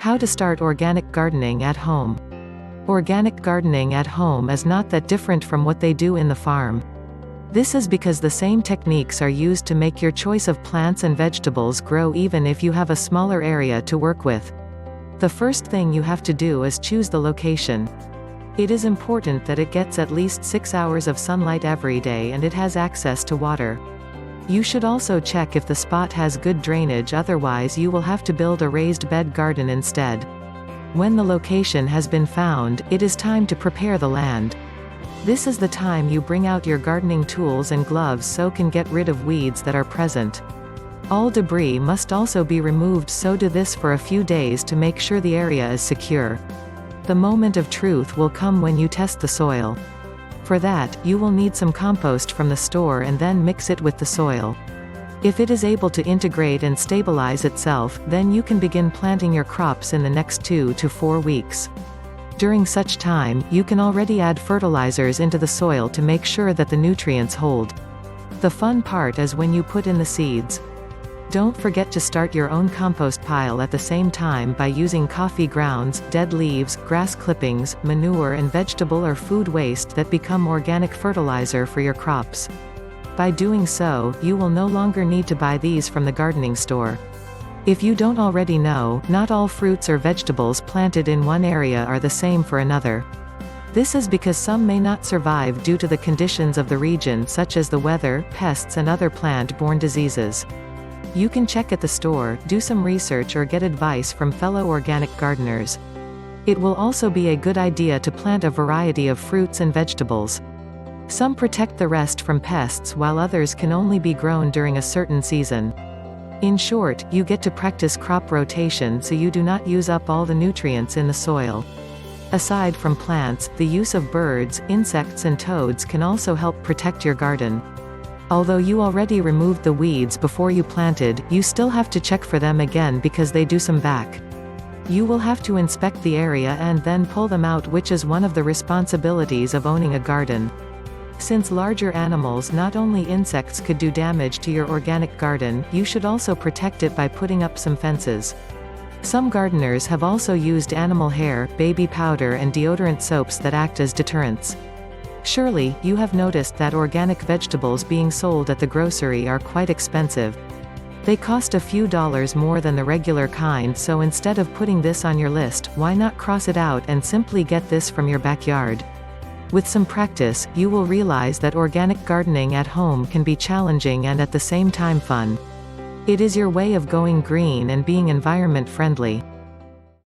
How to start organic gardening at home. Organic gardening at home is not that different from what they do in the farm. This is because the same techniques are used to make your choice of plants and vegetables grow even if you have a smaller area to work with. The first thing you have to do is choose the location. It is important that it gets at least 6 hours of sunlight every day and it has access to water. You should also check if the spot has good drainage, otherwise you will have to build a raised bed garden instead. When the location has been found, it is time to prepare the land. This is the time you bring out your gardening tools and gloves so can get rid of weeds that are present. All debris must also be removed, so do this for a few days to make sure the area is secure. The moment of truth will come when you test the soil. For that, you will need some compost from the store and then mix it with the soil. If it is able to integrate and stabilize itself, then you can begin planting your crops in the next 2 to 4 weeks. During such time, you can already add fertilizers into the soil to make sure that the nutrients hold. The fun part is when you put in the seeds. Don't forget to start your own compost pile at the same time by using coffee grounds, dead leaves, grass clippings, manure and vegetable or food waste that become organic fertilizer for your crops. By doing so, you will no longer need to buy these from the gardening store. If you don't already know, not all fruits or vegetables planted in one area are the same for another. This is because some may not survive due to the conditions of the region, such as the weather, pests and other plant-borne diseases. You can check at the store, do some research or get advice from fellow organic gardeners. It will also be a good idea to plant a variety of fruits and vegetables. Some protect the rest from pests while others can only be grown during a certain season. In short, you get to practice crop rotation so you do not use up all the nutrients in the soil. Aside from plants, the use of birds, insects and toads can also help protect your garden. Although you already removed the weeds before you planted, you still have to check for them again because they do some back. You will have to inspect the area and then pull them out, which is one of the responsibilities of owning a garden. Since larger animals, not only insects, could do damage to your organic garden, you should also protect it by putting up some fences. Some gardeners have also used animal hair, baby powder and deodorant soaps that act as deterrents. Surely, you have noticed that organic vegetables being sold at the grocery are quite expensive. They cost a few dollars more than the regular kind, so instead of putting this on your list, why not cross it out and simply get this from your backyard? With some practice, you will realize that organic gardening at home can be challenging and at the same time fun. It is your way of going green and being environment friendly.